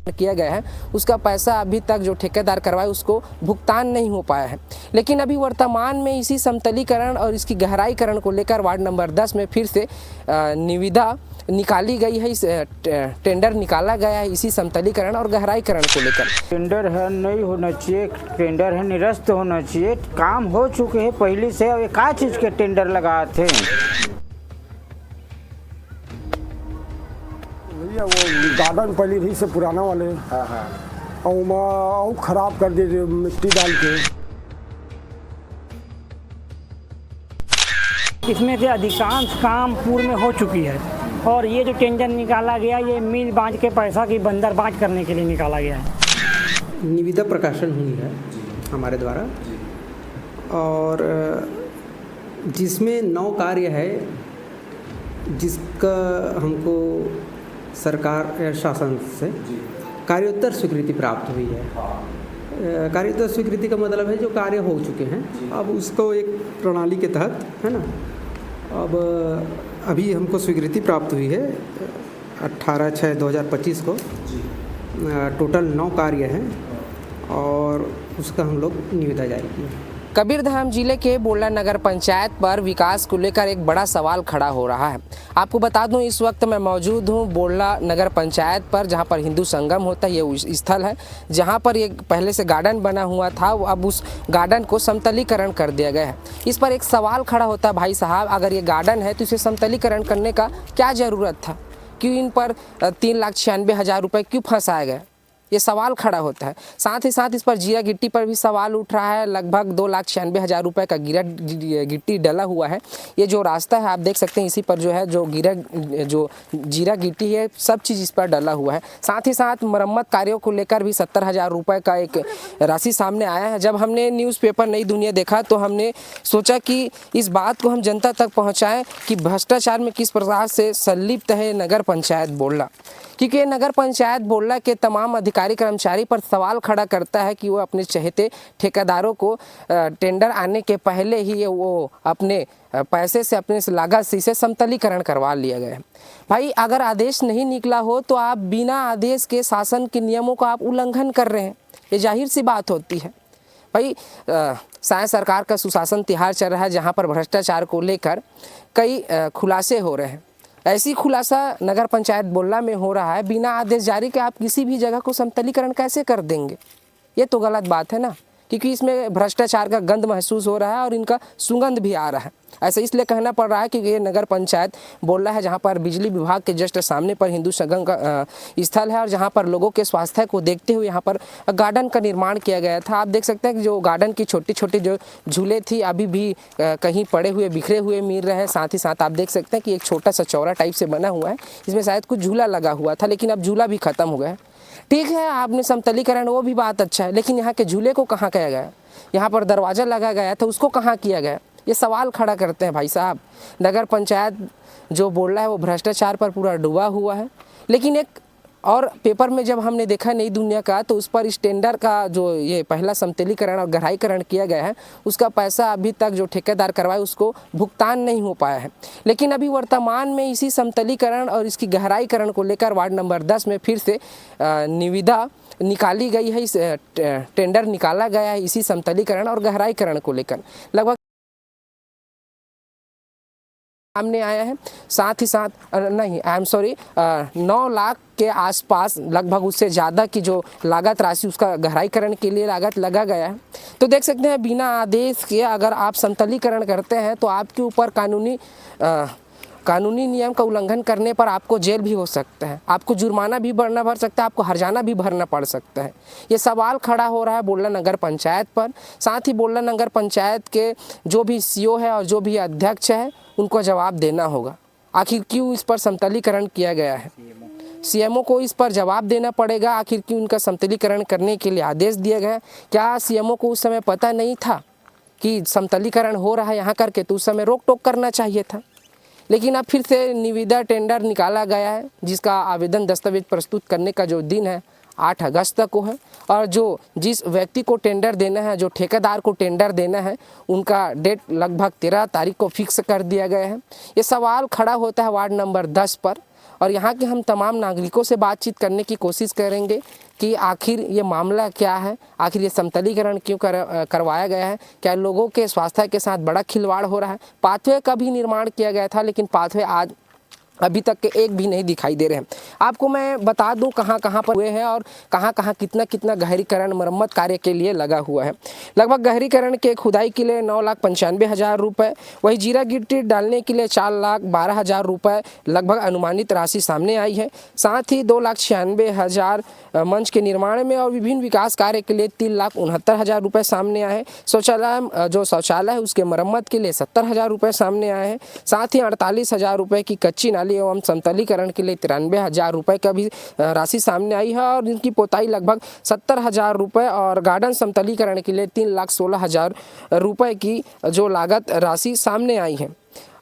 किया गया है उसका पैसा अभी तक जो ठेकेदार करवाए उसको भुगतान नहीं हो पाया है। लेकिन अभी वर्तमान में इसी समतलीकरण और इसकी गहराईकरण को लेकर वार्ड नंबर 10 में फिर से निविदा निकाली गई है। इस टेंडर निकाला गया है इसी समतलीकरण और गहराईकरण को लेकर। टेंडर है नहीं होना चाहिए, टेंडर है निरस्त होना चाहिए। काम हो चुके हैं पहले से, अब क्या चीज़ के टेंडर लगाए थे। भैया वो गार्डन पहले ही से पुराना वाले और खराब कर दे मिट्टी डाल के। इसमें से अधिकांश काम पूर्व में हो चुकी है और ये जो टेंडर निकाला गया ये मिल बांध के पैसा की बंदरबांट करने के लिए निकाला गया है। निविदा प्रकाशन हुई है हमारे द्वारा और जिसमें 9 कार्य है जिसका हमको सरकार या शासन से कार्योत्तर स्वीकृति प्राप्त हुई है। कार्योत्तर स्वीकृति का मतलब है जो कार्य हो चुके हैं अब उसको एक प्रणाली के तहत है ना, अब अभी हमको स्वीकृति प्राप्त हुई है 18/6/2025 को। टोटल 9 कार्य हैं और उसका हम लोग निविदा जारी किए। कबीरधाम जिले के बोड़ला नगर पंचायत पर विकास को लेकर एक बड़ा सवाल खड़ा हो रहा है। आपको बता दूं इस वक्त मैं मौजूद हूं बोड़ला नगर पंचायत पर, जहां पर हिंदू संगम होता है। ये उस स्थल है जहां पर एक पहले से गार्डन बना हुआ था, अब उस गार्डन को समतलीकरण कर दिया गया है। इस पर एक सवाल खड़ा होता है, भाई साहब अगर ये गार्डन है तो इसे समतलीकरण करने का क्या ज़रूरत था? क्यों इन पर 3,96,000 रुपये क्यों फंसाया गया? ये सवाल खड़ा होता है। साथ ही साथ इस पर जीरा गिट्टी पर भी सवाल उठ रहा है। लगभग 2,96,000 रुपये का गिट्टी डला हुआ है। ये जो रास्ता है आप देख सकते हैं, इसी पर जो है जो जीरा गिट्टी है सब चीज़ इस पर डला हुआ है। साथ ही साथ मरम्मत कार्यों को लेकर भी 70,000 रुपये का एक राशि सामने आया है। जब हमने न्यूज़पेपर नई दुनिया देखा तो हमने सोचा कि इस बात को हम जनता तक पहुँचाएँ कि भ्रष्टाचार में किस प्रकार से संलिप्त है नगर पंचायत बोड़ला, क्योंकि नगर पंचायत बोड़ला के तमाम अधिकारी कर्मचारी पर सवाल खड़ा करता है कि वो अपने चहेते ठेकेदारों को टेंडर आने के पहले ही वो अपने पैसे से अपने लागत से इसे समतलीकरण करवा लिया गया है। भाई अगर आदेश नहीं निकला हो तो आप बिना आदेश के शासन के नियमों का आप उल्लंघन कर रहे हैं, ये जाहिर सी बात होती है। भाई शायद सरकार का सुशासन तिहार चल रहा है जहाँ पर भ्रष्टाचार को लेकर कई खुलासे हो रहे हैं। ऐसी खुलासा नगर पंचायत बोड़ला में हो रहा है। बिना आदेश जारी के आप किसी भी जगह को समतलीकरण कैसे कर देंगे? ये तो गलत बात है ना, क्योंकि इसमें भ्रष्टाचार का गंध महसूस हो रहा है और इनका सुगंध भी आ रहा है। ऐसा इसलिए कहना पड़ रहा है कि ये नगर पंचायत बोड़ला है जहाँ पर बिजली विभाग के जस्ट सामने पर हिंदू संगम का स्थल है और जहाँ पर लोगों के स्वास्थ्य को देखते हुए यहाँ पर गार्डन का निर्माण किया गया था। आप देख सकते हैं कि जो गार्डन की छोटी छोटी जो झूले थी अभी भी कहीं पड़े हुए बिखरे हुए मिल रहे हैं। साथ ही साथ आप देख सकते हैं कि एक छोटा सा चौरा टाइप से बना हुआ है, इसमें शायद कुछ झूला लगा हुआ था, लेकिन अब झूला भी खत्म हो गया है। ठीक है, आपने समतलीकरण वो भी बात अच्छा है, लेकिन यहाँ के झूले को कहाँ किया गया? यहाँ पर दरवाज़ा लगा गया था, उसको कहाँ किया गया? ये सवाल खड़ा करते हैं भाई साहब। नगर पंचायत जो बोड़ला है वो भ्रष्टाचार पर पूरा डूबा हुआ है। लेकिन एक और पेपर में जब हमने देखा नई दुनिया का तो उस पर इस टेंडर का जो ये पहला समतलीकरण और गहराईकरण किया गया है उसका पैसा अभी तक जो ठेकेदार करवाए उसको भुगतान नहीं हो पाया है। लेकिन अभी वर्तमान में इसी समतलीकरण और इसकी गहराईकरण को लेकर वार्ड नंबर 10 में फिर से निविदा निकाली गई है। इस टेंडर निकाला गया है इसी समतलीकरण और गहराईकरण को लेकर। लगभग सामने आया है। साथ ही साथ 9 लाख के आसपास, लगभग उससे ज़्यादा की जो लागत राशि उसका गहराईकरण के लिए लागत लगा गया है। तो देख सकते हैं बिना आदेश के अगर आप समतलीकरण करते हैं तो आपके ऊपर कानूनी नियम का उल्लंघन करने पर आपको जेल भी हो सकता है, आपको जुर्माना भी भर सकता है, आपको हर्जाना भी भरना पड़ सकता है। ये सवाल खड़ा हो रहा है बोड़ला नगर पंचायत पर। साथ ही बोड़ला नगर पंचायत के जो भी सीओ है और जो भी अध्यक्ष है उनको जवाब देना होगा। आखिर क्यों इस पर समतलीकरण किया गया है? सीएमओ को इस पर जवाब देना पड़ेगा। आखिर क्यों उनका समतलीकरण करने के लिए आदेश दिया गया? क्या सीएमओ को उस समय पता नहीं था कि समतलीकरण हो रहा है यहाँ करके? तो उस समय रोक टोक करना चाहिए था। लेकिन अब फिर से निविदा टेंडर निकाला गया है जिसका आवेदन दस्तावेज प्रस्तुत करने का जो दिन है 8 अगस्त तक को है और जिस व्यक्ति को टेंडर देना है, जो ठेकेदार को टेंडर देना है, उनका डेट लगभग 13 तारीख को फिक्स कर दिया गया है। ये सवाल खड़ा होता है वार्ड नंबर 10 पर और यहाँ के हम तमाम नागरिकों से बातचीत करने की कोशिश करेंगे कि आखिर ये मामला क्या है, आखिर ये समतलीकरण क्यों करवाया गया है, क्या लोगों के स्वास्थ्य के साथ बड़ा खिलवाड़ हो रहा है। पाथवे का भी निर्माण किया गया था लेकिन पाथवे आज अभी तक के एक भी नहीं दिखाई दे रहे हैं। आपको मैं बता दूं कहाँ कहाँ पर हुए हैं और कहाँ कहाँ कितना कितना गहरीकरण मरम्मत कार्य के लिए लगा हुआ है। लगभग गहरीकरण के खुदाई के लिए 9,95,000 रुपये, वही जीरा गिट्टी डालने के लिए 4,12,000 रुपये लगभग अनुमानित राशि सामने आई है। साथ ही 2,96,000 मंच के निर्माण में और विभिन्न विकास कार्य के लिए 3,69,000 रुपये सामने आए हैं। शौचालय है उसके मरम्मत के लिए 70,000 रुपये सामने आए हैं। साथ ही 48,000 रुपये की कच्ची नाली एवं समतलीकरण के लिए 93,000 रुपये का भी राशि सामने आई है और इनकी पोताई लगभग 70,000 रुपये और गार्डन समतलीकरण के लिए 3,16,000 रुपये की जो लागत राशि सामने आई है।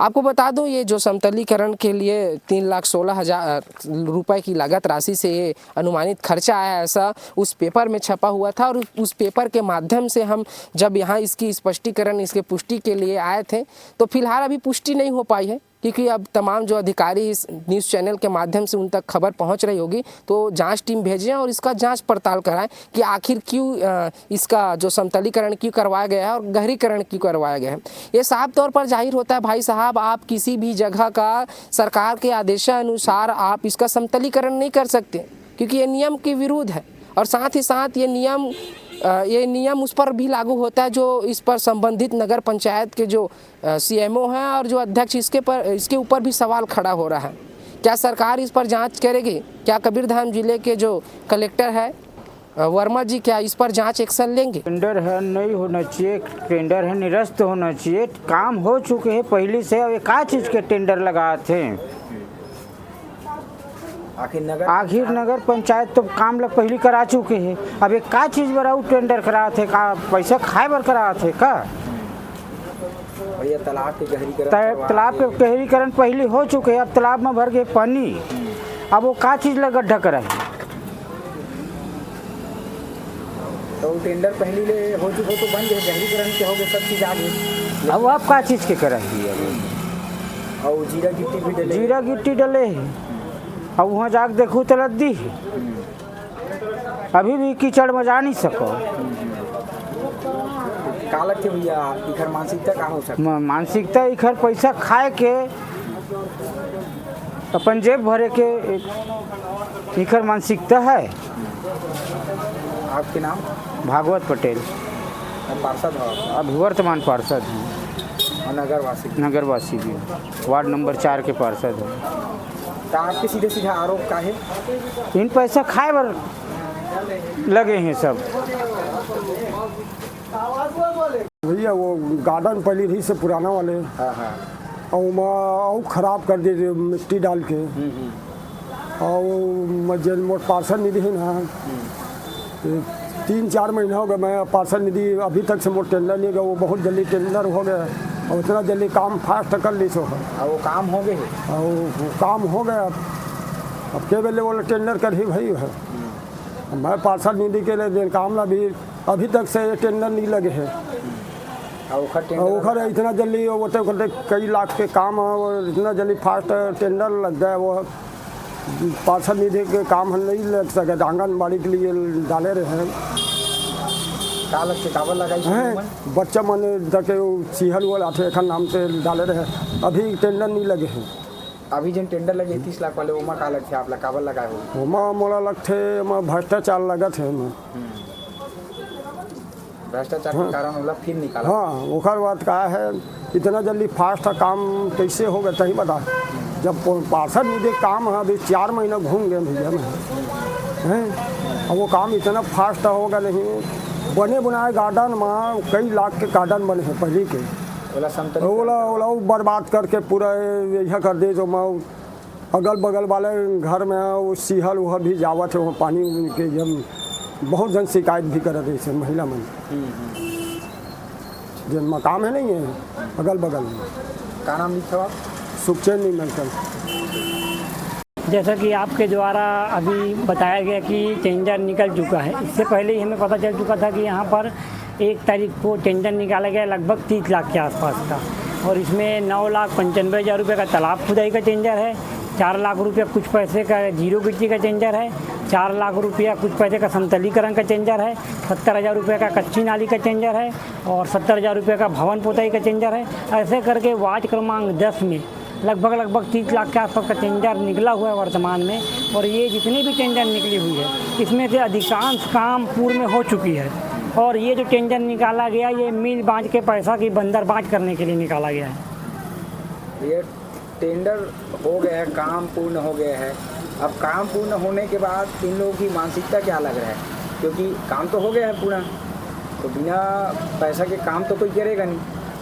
आपको बता दूं ये जो समतलीकरण के लिए 3,16,000 रुपये की लागत राशि से ये अनुमानित खर्चा आया, ऐसा उस पेपर में छपा हुआ था। और उस पेपर के माध्यम से हम जब यहाँ इसकी स्पष्टीकरण इसके पुष्टि के लिए आए थे तो फिलहाल अभी पुष्टि नहीं हो पाई है, क्योंकि अब तमाम जो अधिकारी इस न्यूज़ चैनल के माध्यम से उन तक खबर पहुंच रही होगी तो जांच टीम भेजें और इसका जांच पड़ताल कराएं कि आखिर क्यों इसका जो समतलीकरण क्यों करवाया गया है और गहरीकरण क्यों करवाया गया है। ये साफ तौर पर जाहिर होता है भाई साहब, आप किसी भी जगह का सरकार के आदेशानुसार आप इसका समतलीकरण नहीं कर सकते, क्योंकि ये नियम के विरुद्ध है। और साथ ही साथ ये नियम उस पर भी लागू होता है जो इस पर संबंधित नगर पंचायत के जो सीएमओ हैं और जो अध्यक्ष इसके ऊपर भी सवाल खड़ा हो रहा है। क्या सरकार इस पर जांच करेगी? क्या कबीरधाम जिले के जो कलेक्टर है वर्मा जी क्या इस पर जांच एक्शन लेंगे? टेंडर है नहीं होना चाहिए, टेंडर है निरस्त होना चाहिए। काम हो चुके हैं पहले से, अब क्या चीज़ के टेंडर लगाए थे? आखिर नगर पंचायत तो काम लोग पहले करा चुके हैं। अब एक का चीज़ बराउ टेंडर करा थे, का पैसा खाए बर करा थे का? भैया तालाब के गहरीकरण पहले हो चुके हैं, अब तालाब में भर गए पानी, अब वो का चीज़ लगा गड्ढा करा है? तो टेंडर पहले ले हो चुके तो बन गए, गहरीकरण के हो गए, सब चीज़ आ गई। अब आप का चीज़ के करा है? और जीरा गिट्टी भी डले, जीरा गिट्टी डले है। अब वहाँ जाके देखो तो लद्दी है, अभी भी कीचड़ में जा नहीं सको। का लगते भैया इखर मानसिकता का हो सकता? मानसिकता इखर पैसा खाए के अपन जेब भरे के इखर मानसिकता है। आपके नाम? भागवत पटेल। पार्षद हो? अभी वर्तमान पार्षद हैं और नगरवासी भी, वार्ड नंबर 4 के पार्षद हैं। तो आपके सीधे सीधा आरोप का है इन पैसा खाए बर लगे हैं सब। भैया वो गार्डन पहले ही से पुराना वाले और खराब कर दिए मिट्टी डाल के। और जन मोट पार्षद निधि है ना, 3-4 महीना हो गया मैं पार्षद निधि अभी तक से मोट टेंडर नहीं गया। वो बहुत जल्दी टेंडर हो गया और उतना जल्दी काम फास्ट कर ली सो है। वो काम हो गए और वो काम हो गया। अब के बेले वो टेंडर कर ही भाई है। मैं पार्षद निधि के लिए काम ला भी अभी तक से टेंडर नहीं लगे हैं। ओखर इतना जल्दी वो तो कई लाख के काम है, वो इतना जल्दी फास्ट टेंडर लग गया। वो पार्षद निधि के काम हम नहीं लग सके, आंगनबाड़ी के लिए डाले रहे हैं। बच्चा मन तक सीहल हुआ आठे एखन नाम से डाले रहे, अभी टेंडर नहीं लगे हैं। अभी जिन टेंडर लगे 30 लाख वाले ओमा का लग थे आप काबर लगाए हो? ओमा मोला लगते भ्रष्टाचार लगत है। भ्रष्टाचार के कारण ओला फिर निकाला। हाँ, ओखर बात का है इतना जल्दी फास्ट काम कैसे हो गया तही बता। जब पार्षद निधि काम है अभी 4 महीना घूम गए भैया मैं हैं, और वो काम इतना फास्ट होगा नहीं। बने बनाए गार्डन में कई लाख के गार्डन बने हैं पहले के, ओला बर्बाद करके पूरा यह कर दे। जो मैं अगल बगल वाले घर में वो सीहल वह भी जावत है, वहाँ पानी के जब बहुत जन शिकायत भी कर रहे थे महिला मन। जिन मकाम है नहीं है अगल बगल में। क्या नाम लिखा आप? सुखचैन नहीं मिलता। जैसा कि आपके द्वारा अभी बताया गया कि टेंडर निकल चुका है, इससे पहले ही हमें पता चल चुका था कि यहाँ पर 1 तारीख को टेंडर निकाला गया लगभग 30 लाख के आसपास का, और इसमें 9,95,000 रुपये का तालाब खुदाई का टेंडर है, 4 लाख रुपया कुछ पैसे का जीरो गिट्टी का टेंडर है, 4 लाख रुपया कुछ पैसे का समतलीकरण का टेंडर है, 70,000 रुपये का कच्ची नाली का टेंडर है और 70,000 रुपये का भवन पोताई का टेंडर है। ऐसे करके वार्ड क्रमांक 10 में लगभग 30 लाख के आसपास का टेंडर निकला हुआ है वर्तमान में। और ये जितनी भी टेंडर निकली हुई है इसमें से अधिकांश काम पूर्व में हो चुकी है। और ये जो टेंडर निकाला गया ये मिल बांट के पैसा की बंदरबांट करने के लिए निकाला गया है। ये टेंडर हो गया है, काम पूर्ण हो गया है। अब काम पूर्ण होने के बाद इन लोगों की मानसिकता क्या लग रहा है, क्योंकि काम तो हो गया है पूरा, तो बिना पैसा के काम तो कोई करेगा नहीं।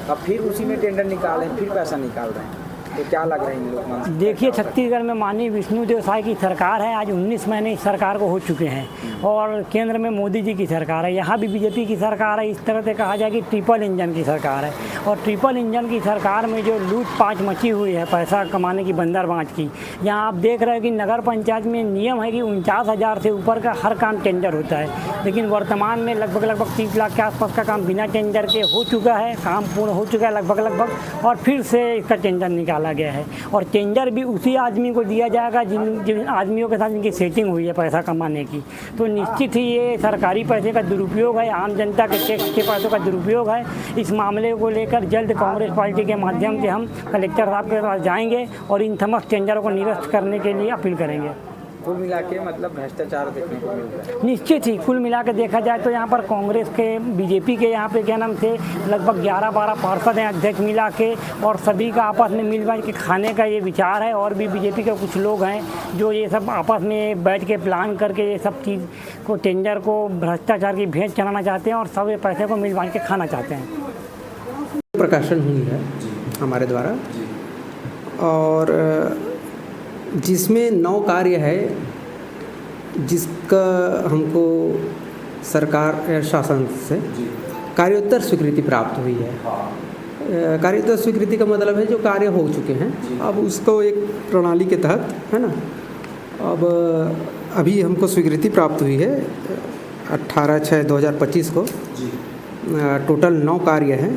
अब फिर उसी में टेंडर निकालें, फिर पैसा निकाल रहे हैं, तो क्या लग रहा है इन लोग मानसिकता? देखिए, छत्तीसगढ़ में माननीय विष्णुदेव साय की सरकार है। आज 19 महीने इस सरकार को हो चुके हैं और केंद्र में मोदी जी की सरकार है, यहाँ भी बीजेपी की सरकार है। इस तरह से कहा जाए कि ट्रिपल इंजन की सरकार है। और ट्रिपल इंजन की सरकार में जो लूटपाट मची हुई है पैसा कमाने की बंदरबांट की, यहाँ आप देख रहे हैं कि नगर पंचायत में नियम है कि 49,000 से ऊपर का हर काम टेंडर होता है, लेकिन वर्तमान में लगभग 30 लाख के आसपास का काम बिना टेंडर के हो चुका है, काम पूर्ण हो चुका है लगभग, और फिर से इसका टेंडर निकाला गया है। और टेंडर भी उसी आदमी को दिया जाएगा जिन आदमियों के साथ इनकी सेटिंग हुई है पैसा कमाने की। तो निश्चित ही ये सरकारी पैसे का दुरुपयोग है, आम जनता के टैक्स के पैसों का दुरुपयोग है। इस मामले को लेकर जल्द कांग्रेस पार्टी के माध्यम से हम कलेक्टर साहब के पास जाएंगे और इन समस्त टेंडरों को निरस्त करने के लिए अपील करेंगे। कुल मिला के मतलब भ्रष्टाचार देखने को मिल रहा है। निश्चित ही कुल मिला के देखा जाए तो यहाँ पर कांग्रेस के, बीजेपी के यहाँ पे क्या नाम से लगभग 11-12 पार्षद हैं अध्यक्ष मिला के, और सभी का आपस में मिल बांट के खाने का ये विचार है। और भी बीजेपी के कुछ लोग हैं जो ये सब आपस में बैठ के प्लान करके ये सब चीज़ को, टेंडर को भ्रष्टाचार की भेंट चढ़ाना चाहते हैं और सब ये पैसे को मिल बांट के खाना चाहते हैं। प्रकाशन हुई है हमारे द्वारा और जिसमें 9 कार्य है जिसका हमको सरकार या शासन से कार्योत्तर स्वीकृति प्राप्त हुई है। कार्योत्तर स्वीकृति का मतलब है जो कार्य हो चुके हैं, अब उसको एक प्रणाली के तहत, है ना, अब अभी हमको स्वीकृति प्राप्त हुई है 18/6/2025 को। टोटल 9 कार्य हैं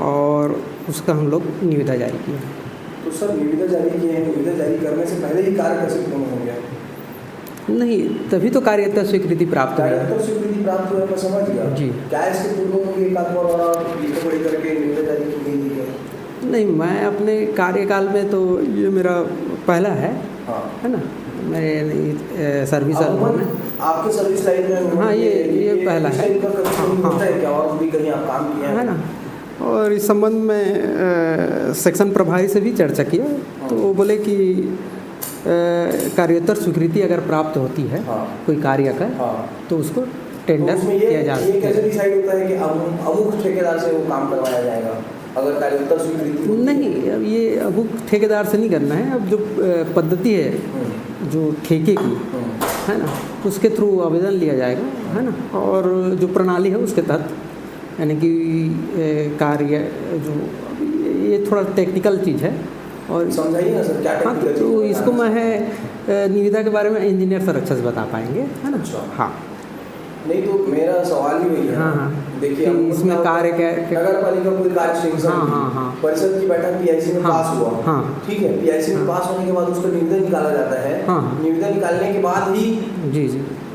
और उसका हम लोग निविदा जारी किया है। तो सर निविदा जारी किए हैं, निविदा जारी करने से पहले ही कार्य कैसे पूर्ण हो गया? नहीं, तभी तो कार्योत्तर स्वीकृति प्राप्त हुई है। कार्योत्तर स्वीकृति प्राप्त हुआ, मैं समझ गया जी। क्या इसके पूर्व में एक आध और लिखा पढ़ी करके निविदा जारी की गई है? नहीं, मैं अपने कार्यकाल में तो ये मेरा पहला है, हाँ, है ना, मेरे सर्विस अनुभव में। आपके सर्विस लाइन में? हाँ, ये पहला है। होता है क्या और भी कहीं आप काम किए हैं? है ना, और इस संबंध में सेक्शन प्रभारी से भी चर्चा किया, तो वो बोले कि कार्योत्तर स्वीकृति अगर प्राप्त होती है कोई कार्य का, तो उसको टेंडर किया जा सकता है। ये कैसे डिसाइड होता है कि अमुक ठेकेदार से वो काम करवाया जाएगा अगर कार्योत्तर स्वीकृति? नहीं, अब ये अमुक ठेकेदार से नहीं करना है। अब जो पद्धति है जो ठेके की, है ना, उसके थ्रू आवेदन लिया जाएगा, है ना, और जो प्रणाली है उसके तहत, यानी कि कार्य जो, ये थोड़ा टेक्निकल चीज़ है और समझाइए ना सर क्या टेक्निकल चीज़? तो इसको मैं है निविदा के बारे में इंजीनियर सर अच्छे से बता पाएंगे, है ना। हाँ, नहीं तो मेरा सवाल ही वही है। हाँ, देखिए इसमें कार्य क्या, नगर पालिका कोई कार्य हाँ, परिषद की बैठक PIC में पास हुआ, हाँ, ठीक है, PIC में पास होने के बाद उसका निविदा निकाला जाता है, निविदा निकालने के बाद ही जी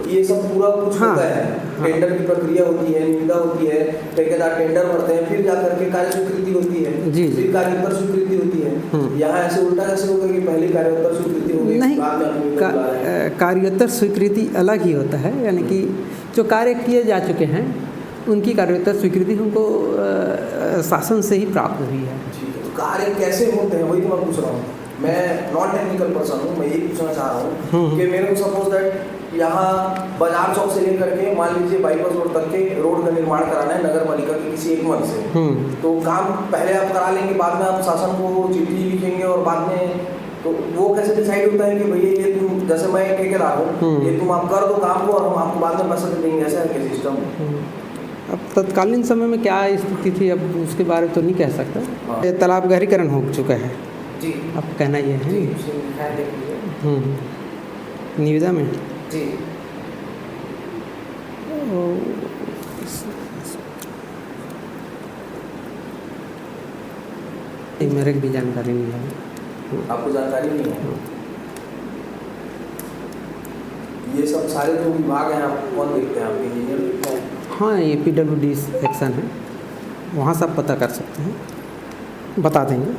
ये सब पूरा कुछ होता है, टेंडर की प्रक्रिया होती है, निविदा होती है, ठेकेदार टेंडर भरते हैं, फिर जाकर के कार्य स्वीकृति होती है, फिर कार्योत्तर स्वीकृति होती है। यहाँ ऐसे उल्टा कैसे होगा कि पहले कार्योत्तर स्वीकृति हो गई, नहीं, कार्योत्तर स्वीकृति अलग ही होता है, यानी कि जो कार्य किए जा चुके हैं उनकी कार्योत्तर स्वीकृति हमको शासन से ही प्राप्त हुई है। तो कार्य कैसे होते हैं वही तो मैं पूछ रहा हूँ। मैं नॉन टेक्निकल पर्सन हूँ, मैं यही पूछना चाह रहा हूँ कि मेरे को सपोज दैट यहाँ बाजार चौक से लेकर के मान लीजिए बाईपास रोड तक के रोड का निर्माण कराना है नगर पालिका के किसी एक मन से, तो काम पहले आप करा लेंगे, बाद में आप शासन को चिट्ठी लिखेंगे और बाद में, तो वो कैसे डिसाइड होता है कि भैया ये तुम, जैसे मैं ठेकेदार हूँ, ये तुम आप कर दो काम को और हम आपको बाद में पैसा दे देंगे, ऐसा है क्या सिस्टम? अब तत्कालीन समय में क्या स्थिति थी अब उसके बारे में तो नहीं कह सकता। ये तालाब गहरीकरण हो चुका है जी, अब कहना ये है निविदा में जी। मेरे भी जानकारी नहीं है। आपको जानकारी नहीं है? ये सब सारे जो विभाग हैं आप कौन देखते हैं, आपके इंजीनियर? हाँ, ये PWD सेक्शन है, वहाँ सब पता कर सकते हैं, बता देंगे।